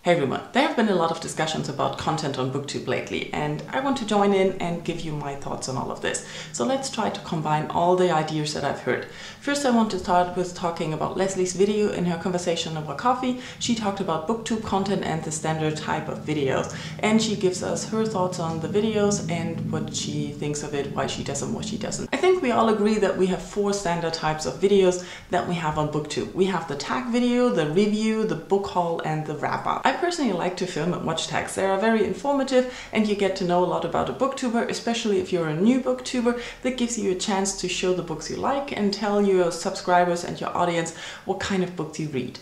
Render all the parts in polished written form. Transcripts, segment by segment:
Hey everyone, there have been a lot of discussions about content on Booktube lately, and I want to join in and give you my thoughts on all of this. So let's try to combine all the ideas that I've heard. First, I want to start with talking about Leslie's video in her conversation over coffee. She talked about Booktube content and the standard type of videos, and she gives us her thoughts on the videos and what she thinks of it, why she does and what she doesn't. I think we all agree that we have 4 standard types of videos that we have on Booktube. We have the tag video, the review, the book haul, and the wrap-up. I personally like to film and watch tags. They are very informative and you get to know a lot about a booktuber, especially if you're a new booktuber. That gives you a chance to show the books you like and tell your subscribers and your audience what kind of books you read.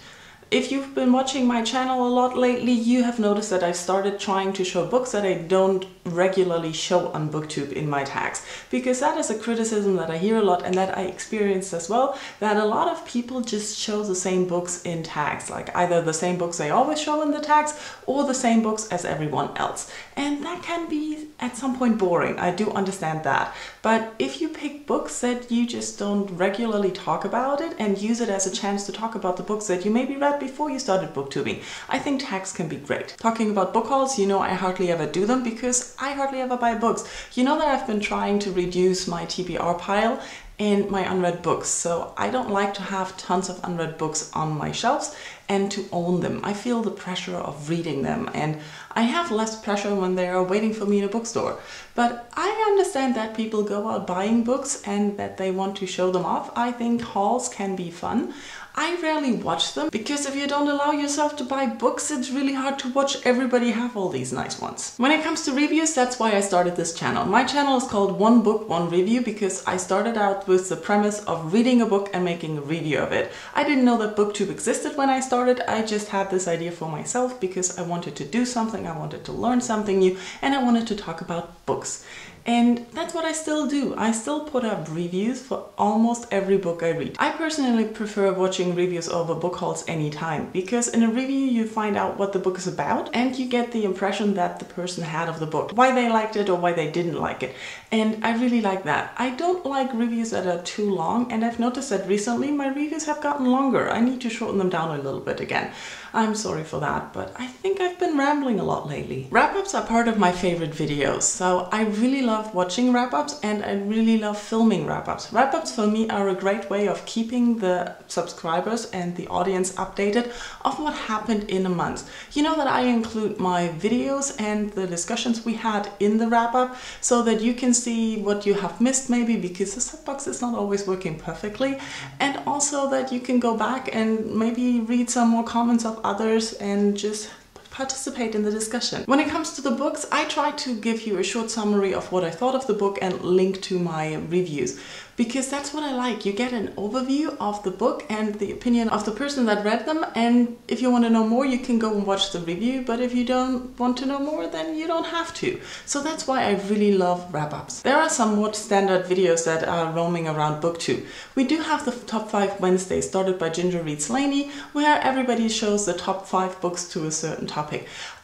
If you've been watching my channel a lot lately, you have noticed that I've started trying to show books that I don't regularly show on Booktube in my tags, because that is a criticism that I hear a lot and that I experienced as well, that a lot of people just show the same books in tags, like either the same books they always show in the tags or the same books as everyone else. And that can be at some point boring, I do understand that. But if you pick books that you just don't regularly talk about it and use it as a chance to talk about the books that you maybe read before you started booktubing, I think tags can be great. Talking about book hauls, you know I hardly ever do them because I hardly ever buy books. You know that I've been trying to reduce my TBR pile and my unread books, so I don't like to have tons of unread books on my shelves and to own them. I feel the pressure of reading them, and I have less pressure when they are waiting for me in a bookstore. But I understand that people go out buying books and that they want to show them off. I think hauls can be fun. I rarely watch them because if you don't allow yourself to buy books, it's really hard to watch everybody have all these nice ones. When it comes to reviews, that's why I started this channel. My channel is called One Book, One Review because I started out with the premise of reading a book and making a review of it. I didn't know that Booktube existed when I started. I just had this idea for myself because I wanted to do something, I wanted to learn something new, and I wanted to talk about books. And that's what I still do. I still put up reviews for almost every book I read. I personally prefer watching reviews over book hauls anytime, because in a review you find out what the book is about and you get the impression that the person had of the book, why they liked it or why they didn't like it. And I really like that. I don't like reviews that are too long, and I've noticed that recently my reviews have gotten longer. I need to shorten them down a little bit again. I'm sorry for that, but I think I've been rambling a lot lately. Wrap-ups are part of my favorite videos, so I really love watching wrap-ups and I really love filming wrap-ups. Wrap-ups for me are a great way of keeping the subscribers and the audience updated of what happened in a month. You know that I include my videos and the discussions we had in the wrap-up so that you can see what you have missed maybe because the subbox is not always working perfectly, and also that you can go back and maybe read some more comments of others and just participate in the discussion. When it comes to the books, I try to give you a short summary of what I thought of the book and link to my reviews, because that's what I like. You get an overview of the book and the opinion of the person that read them, and if you want to know more you can go and watch the review, but if you don't want to know more then you don't have to. So that's why I really love wrap-ups. There are somewhat standard videos that are roaming around Booktube. We do have the Top 5 Wednesday started by Ginger Reads Laney, where everybody shows the top 5 books to a certain topic.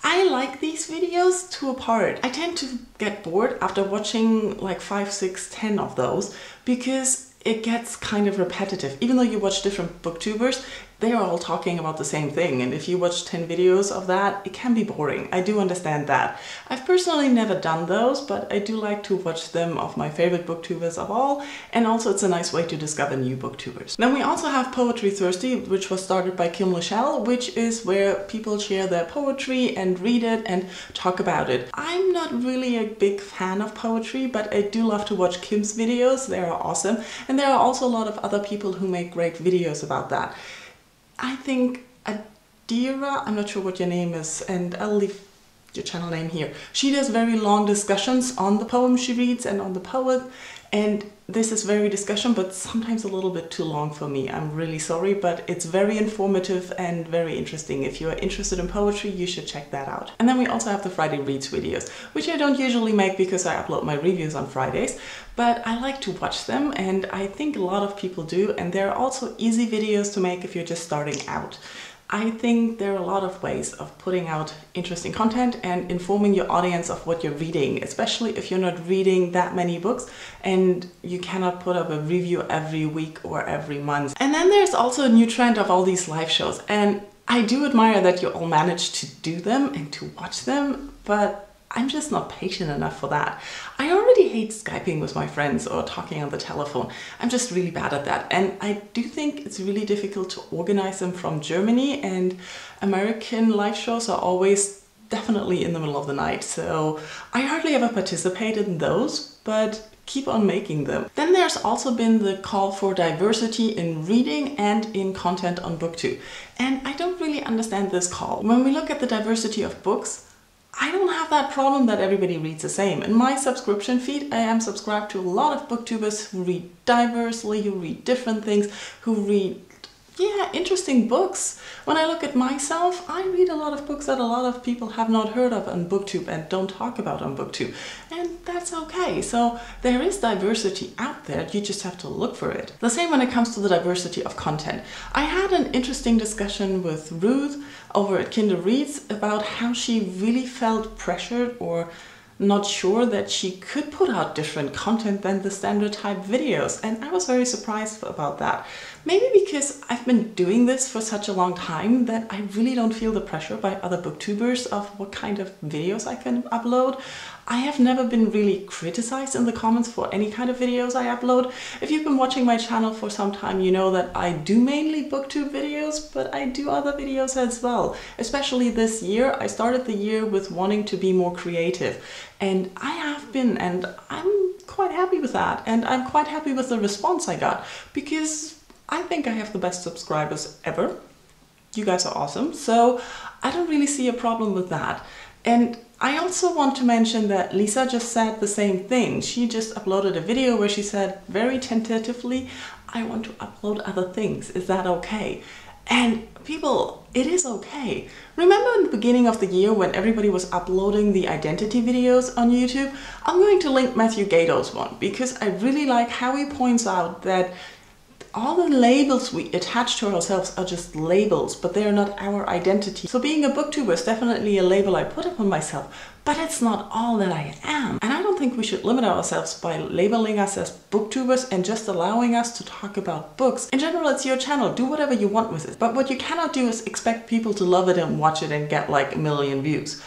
I like these videos to a part. I tend to get bored after watching like 5, 6, 10 of those because it gets kind of repetitive. Even though you watch different booktubers, they are all talking about the same thing, and if you watch 10 videos of that, it can be boring. I do understand that. I've personally never done those, but I do like to watch them of my favorite booktubers of all, and also it's a nice way to discover new booktubers. Then we also have Poetry Thursday, which was started by Kim Lachelle, which is where people share their poetry and read it and talk about it. I'm not really a big fan of poetry, but I do love to watch Kim's videos. They are awesome, and there are also a lot of other people who make great videos about that. I think Adira, I'm not sure what your name is, and I'll leave your channel name here. She does very long discussions on the poem she reads and on the poet, and this is very discussion, but sometimes a little bit too long for me. I'm really sorry, but it's very informative and very interesting. If you are interested in poetry, you should check that out. And then we also have the Friday Reads videos, which I don't usually make because I upload my reviews on Fridays, but I like to watch them, and I think a lot of people do, and they're also easy videos to make if you're just starting out. I think there are a lot of ways of putting out interesting content and informing your audience of what you're reading, especially if you're not reading that many books and you cannot put up a review every week or every month. And then there's also a new trend of all these live shows, and I do admire that you all manage to do them and to watch them, but I'm just not patient enough for that. I already hate Skyping with my friends or talking on the telephone. I'm just really bad at that. And I do think it's really difficult to organize them from Germany, and American live shows are always definitely in the middle of the night. So I hardly ever participated in those, but keep on making them. Then there's also been the call for diversity in reading and in content on Booktube. And I don't really understand this call. When we look at the diversity of books, I don't have that problem that everybody reads the same. In my subscription feed, I am subscribed to a lot of booktubers who read diversely, who read different things, who read, interesting books. When I look at myself, I read a lot of books that a lot of people have not heard of on Booktube and don't talk about on Booktube. And that's okay. So there is diversity out there, you just have to look for it. The same when it comes to the diversity of content. I had an interesting discussion with Ruth over at Kinder Reads about how she really felt pressured or not sure that she could put out different content than the standard type videos, and I was very surprised about that. Maybe because I've been doing this for such a long time that I really don't feel the pressure by other booktubers of what kind of videos I can upload. I have never been really criticized in the comments for any kind of videos I upload. If you've been watching my channel for some time, you know that I do mainly booktube videos, but I do other videos as well. Especially this year, I started the year with wanting to be more creative. And I have been, and I'm quite happy with that. And I'm quite happy with the response I got, because I think I have the best subscribers ever. You guys are awesome. So I don't really see a problem with that. And I also want to mention that Lisa just said the same thing. She just uploaded a video where she said very tentatively, I want to upload other things. Is that okay? And people, it is okay. Remember in the beginning of the year when everybody was uploading the identity videos on YouTube? I'm going to link Matthew Gato's one because I really like how he points out that all the labels we attach to ourselves are just labels, but they are not our identity. So being a booktuber is definitely a label I put upon myself, but it's not all that I am. And I don't think we should limit ourselves by labeling us as booktubers and just allowing us to talk about books. In general, it's your channel. Do whatever you want with it. But what you cannot do is expect people to love it and watch it and get like 1 million views.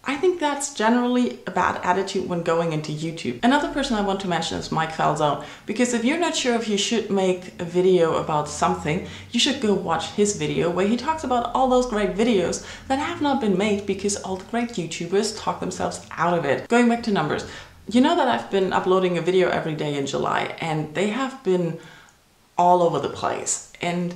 I think that's generally a bad attitude when going into YouTube. Another person I want to mention is Mike Falzone, because if you're not sure if you should make a video about something, you should go watch his video where he talks about all those great videos that have not been made because all the great YouTubers talk themselves out of it. Going back to numbers, you know that I've been uploading a video every day in July, and they have been all over the place. And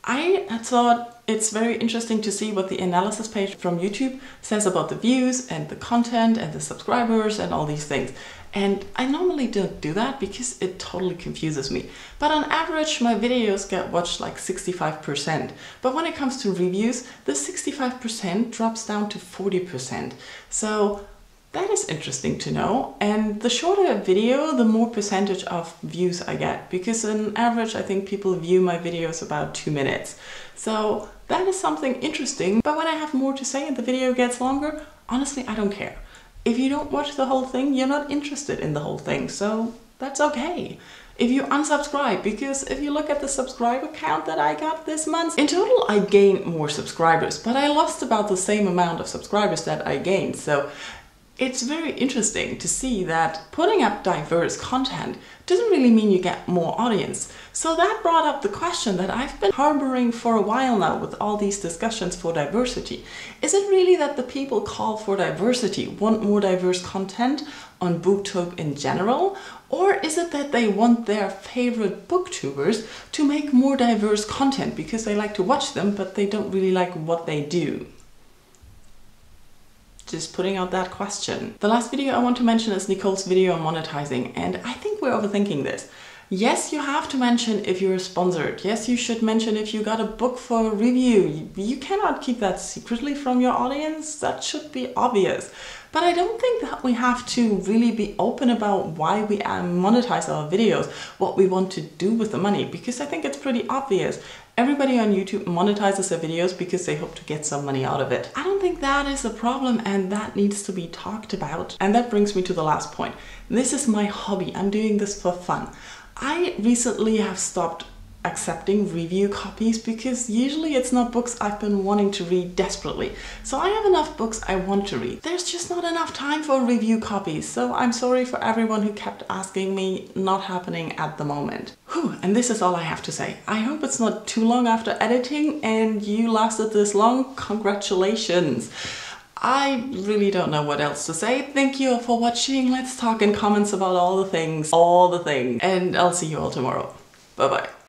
I thought it's very interesting to see what the analysis page from YouTube says about the views and the content and the subscribers and all these things. And I normally don't do that because it totally confuses me. But on average, my videos get watched like 65%. But when it comes to reviews, the 65% drops down to 40%. So that is interesting to know. And the shorter a video, the more percentage of views I get. Because on average, I think people view my videos about 2 minutes. So that is something interesting. But when I have more to say and the video gets longer, honestly, I don't care. If you don't watch the whole thing, you're not interested in the whole thing. So that's okay. If you unsubscribe, because if you look at the subscriber count that I got this month, in total I gained more subscribers, but I lost about the same amount of subscribers that I gained. So it's very interesting to see that putting up diverse content doesn't really mean you get more audience. So that brought up the question that I've been harboring for a while now with all these discussions for diversity. Is it really that the people call for diversity want more diverse content on Booktube in general? Or is it that they want their favorite booktubers to make more diverse content because they like to watch them, but they don't really like what they do? Just putting out that question. The last video I want to mention is Nicole's video on monetizing, and I think we're overthinking this. Yes, you have to mention if you're sponsored. Yes, you should mention if you got a book for a review. You cannot keep that secretly from your audience. That should be obvious. But I don't think that we have to really be open about why we monetize our videos, what we want to do with the money, because I think it's pretty obvious. Everybody on YouTube monetizes their videos because they hope to get some money out of it. I don't think that is a problem, and that needs to be talked about. And that brings me to the last point. This is my hobby. I'm doing this for fun. I recently have stopped accepting review copies because usually it's not books I've been wanting to read desperately. So I have enough books I want to read. There's just not enough time for review copies. So I'm sorry for everyone who kept asking me, not happening at the moment. Whew, and this is all I have to say. I hope it's not too long after editing and you lasted this long. Congratulations. I really don't know what else to say. Thank you all for watching. Let's talk in comments about all the things. And I'll see you all tomorrow. Bye bye.